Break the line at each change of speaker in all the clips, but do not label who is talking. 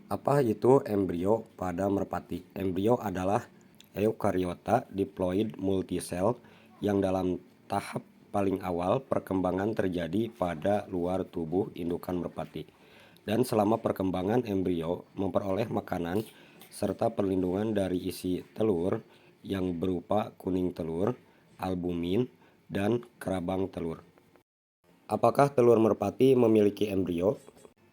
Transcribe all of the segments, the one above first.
Apa itu embrio pada merpati? Embrio adalah eukariota diploid multisel yang dalam tahap paling awal perkembangan terjadi pada luar tubuh indukan merpati. Dan selama perkembangan embrio memperoleh makanan serta perlindungan dari isi telur yang berupa kuning telur, albumin, dan kerabang telur. Apakah telur merpati memiliki embrio?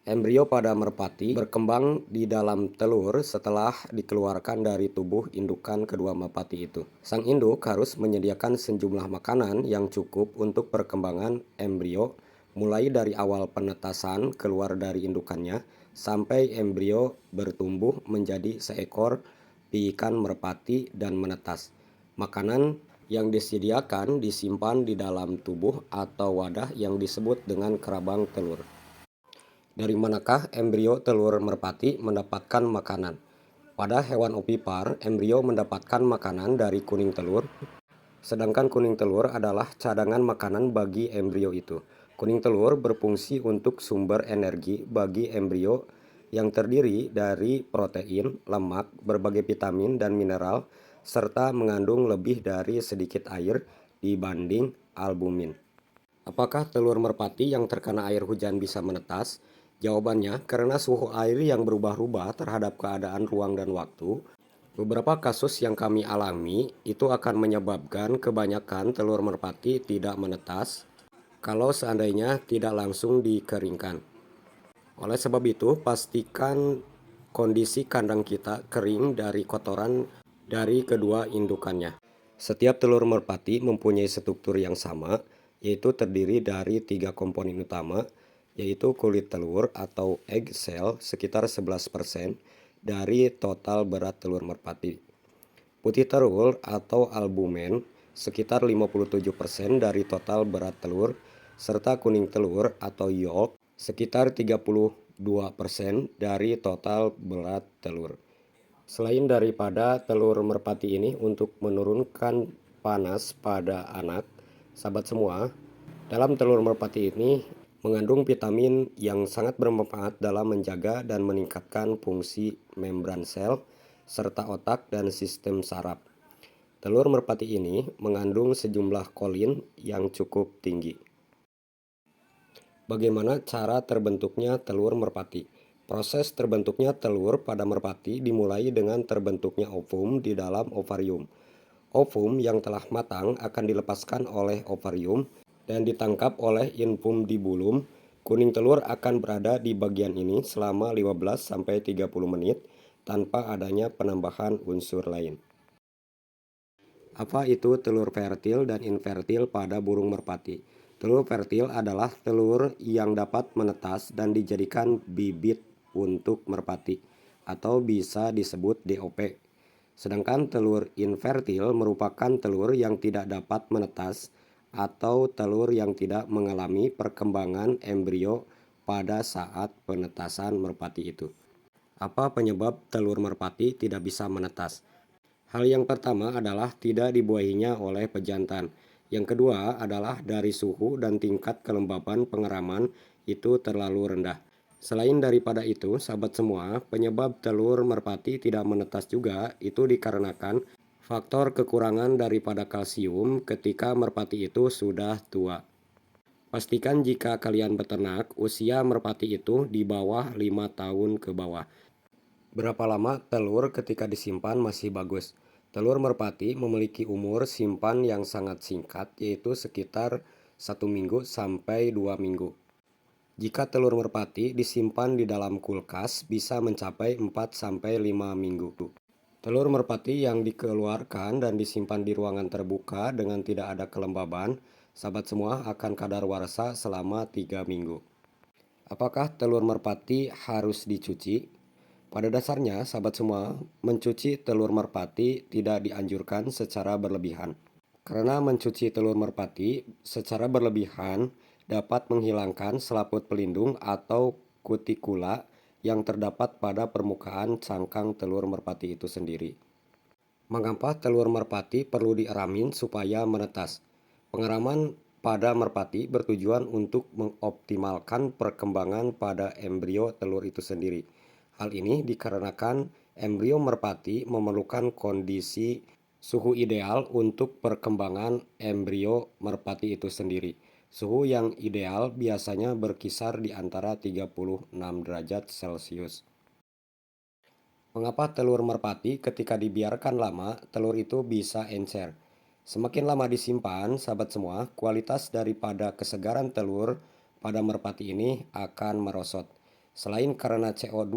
Embrio pada merpati berkembang di dalam telur setelah dikeluarkan dari tubuh indukan kedua merpati itu. Sang induk harus menyediakan sejumlah makanan yang cukup untuk perkembangan embrio, mulai dari awal penetasan keluar dari indukannya sampai embrio bertumbuh menjadi seekor piikan merpati dan menetas. Makanan yang disediakan disimpan di dalam tubuh atau wadah yang disebut dengan kerabang telur. Dari manakah embrio telur merpati mendapatkan makanan? Pada hewan ovipar, embrio mendapatkan makanan dari kuning telur, sedangkan kuning telur adalah cadangan makanan bagi embrio itu. Kuning telur berfungsi untuk sumber energi bagi embrio yang terdiri dari protein, lemak, berbagai vitamin dan mineral, serta mengandung lebih dari sedikit air dibanding albumin. Apakah telur merpati yang terkena air hujan bisa menetas? Jawabannya, karena suhu air yang berubah-ubah terhadap keadaan ruang dan waktu, beberapa kasus yang kami alami itu akan menyebabkan kebanyakan telur merpati tidak menetas kalau seandainya tidak langsung dikeringkan. Oleh sebab itu, pastikan kondisi kandang kita kering dari kotoran dari kedua indukannya. Setiap telur merpati mempunyai struktur yang sama, yaitu terdiri dari 3 komponen utama, yaitu kulit telur atau egg cell sekitar 11% dari total berat telur merpati. Putih telur atau albumen sekitar 57% dari total berat telur, serta kuning telur atau yolk sekitar 32% dari total berat telur. Selain daripada telur merpati ini untuk menurunkan panas pada anak, sahabat semua, dalam telur merpati ini mengandung vitamin yang sangat bermanfaat dalam menjaga dan meningkatkan fungsi membran sel, serta otak dan sistem saraf. Telur merpati ini mengandung sejumlah kolin yang cukup tinggi. Bagaimana cara terbentuknya telur merpati? Proses terbentuknya telur pada merpati dimulai dengan terbentuknya ovum di dalam ovarium. Ovum yang telah matang akan dilepaskan oleh ovarium dan ditangkap oleh infundibulum. Kuning telur akan berada di bagian ini selama 15-30 menit tanpa adanya penambahan unsur lain. Apa itu telur fertil dan infertil pada burung merpati? Telur fertil adalah telur yang dapat menetas dan dijadikan bibit untuk merpati, atau bisa disebut DOP. Sedangkan telur infertil merupakan telur yang tidak dapat menetas atau telur yang tidak mengalami perkembangan embrio pada saat penetasan merpati itu. Apa penyebab telur merpati tidak bisa menetas? Hal yang pertama adalah tidak dibuahinya oleh pejantan. Yang kedua adalah dari suhu dan tingkat kelembaban pengeraman itu terlalu rendah. Selain daripada itu, sahabat semua, penyebab telur merpati tidak menetas juga itu dikarenakan faktor kekurangan daripada kalsium ketika merpati itu sudah tua. Pastikan jika kalian beternak, usia merpati itu di bawah 5 tahun ke bawah. Berapa lama telur ketika disimpan masih bagus? Telur merpati memiliki umur simpan yang sangat singkat, yaitu sekitar 1 minggu sampai 2 minggu. Jika telur merpati disimpan di dalam kulkas bisa mencapai 4-5 minggu. Telur merpati yang dikeluarkan dan disimpan di ruangan terbuka dengan tidak ada kelembaban, sahabat semua akan kadaluarsa selama 3 minggu. Apakah telur merpati harus dicuci? Pada dasarnya, sahabat semua, mencuci telur merpati tidak dianjurkan secara berlebihan. Karena mencuci telur merpati secara berlebihan dapat menghilangkan selaput pelindung atau kutikula yang terdapat pada permukaan cangkang telur merpati itu sendiri. Mengapa telur merpati perlu dieramin supaya menetas? Pengeraman pada merpati bertujuan untuk mengoptimalkan perkembangan pada embrio telur itu sendiri. Hal ini dikarenakan embrio merpati memerlukan kondisi suhu ideal untuk perkembangan embrio merpati itu sendiri. Suhu yang ideal biasanya berkisar di antara 36 derajat Celcius. Mengapa telur merpati ketika dibiarkan lama, telur itu bisa encer? Semakin lama disimpan, sahabat semua, kualitas daripada kesegaran telur pada merpati ini akan merosot. Selain karena CO2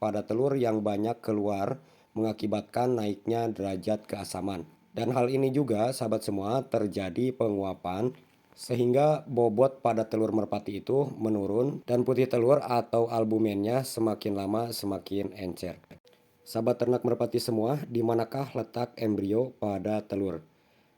pada telur yang banyak keluar mengakibatkan naiknya derajat keasaman. Dan hal ini juga, sahabat semua, terjadi penguapan sehingga bobot pada telur merpati itu menurun dan putih telur atau albumennya semakin lama semakin encer. Sahabat ternak merpati semua, di manakah letak embrio pada telur?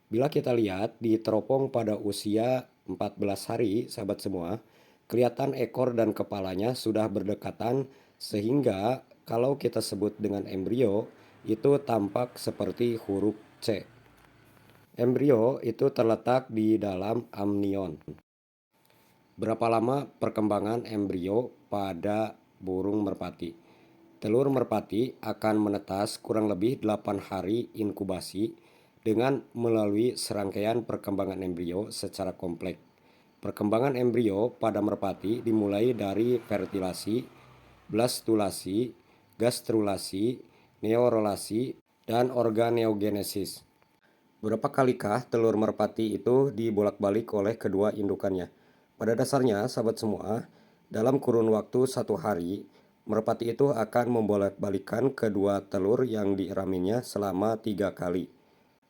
Bila kita lihat di teropong pada usia 14 hari, sahabat semua, kelihatan ekor dan kepalanya sudah berdekatan sehingga kalau kita sebut dengan embrio, itu tampak seperti huruf C. Embrio itu terletak di dalam amnion. Berapa lama perkembangan embrio pada burung merpati? Telur merpati akan menetas kurang lebih 8 hari inkubasi dengan melalui serangkaian perkembangan embrio secara kompleks. Perkembangan embrio pada merpati dimulai dari fertilasi, blastulasi, gastrulasi, neorolasi, dan organeogenesis. Berapa kalikah telur merpati itu dibolak-balik oleh kedua indukannya? Pada dasarnya, sahabat semua, dalam kurun waktu 1 hari, merpati itu akan membolak-balikan kedua telur yang diiraminya selama 3 kali.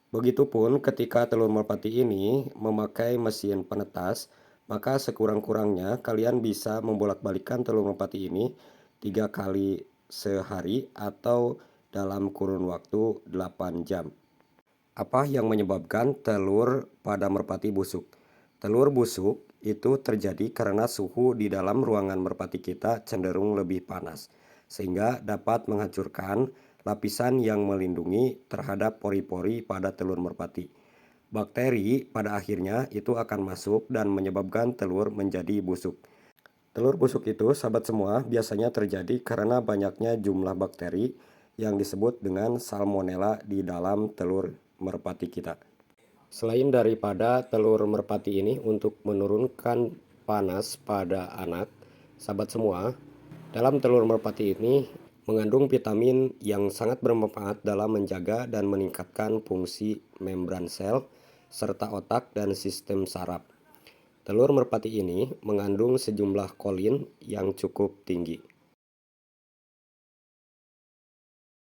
Begitupun ketika telur merpati ini memakai mesin penetas, maka sekurang-kurangnya kalian bisa membolak-balikan telur merpati ini 3 kali sehari atau dalam kurun waktu 8 jam. Apa yang menyebabkan telur pada merpati busuk? Telur busuk itu terjadi karena suhu di dalam ruangan merpati kita cenderung lebih panas, sehingga dapat menghancurkan lapisan yang melindungi terhadap pori-pori pada telur merpati. Bakteri pada akhirnya itu akan masuk dan menyebabkan telur menjadi busuk. Telur busuk itu, sahabat semua, biasanya terjadi karena banyaknya jumlah bakteri yang disebut dengan salmonella di dalam telur merpati kita. Selain daripada telur merpati ini untuk menurunkan panas pada anak, sahabat semua, dalam telur merpati ini mengandung vitamin yang sangat bermanfaat dalam menjaga dan meningkatkan fungsi membran sel, serta otak dan sistem saraf. Telur merpati ini mengandung sejumlah kolin yang cukup tinggi.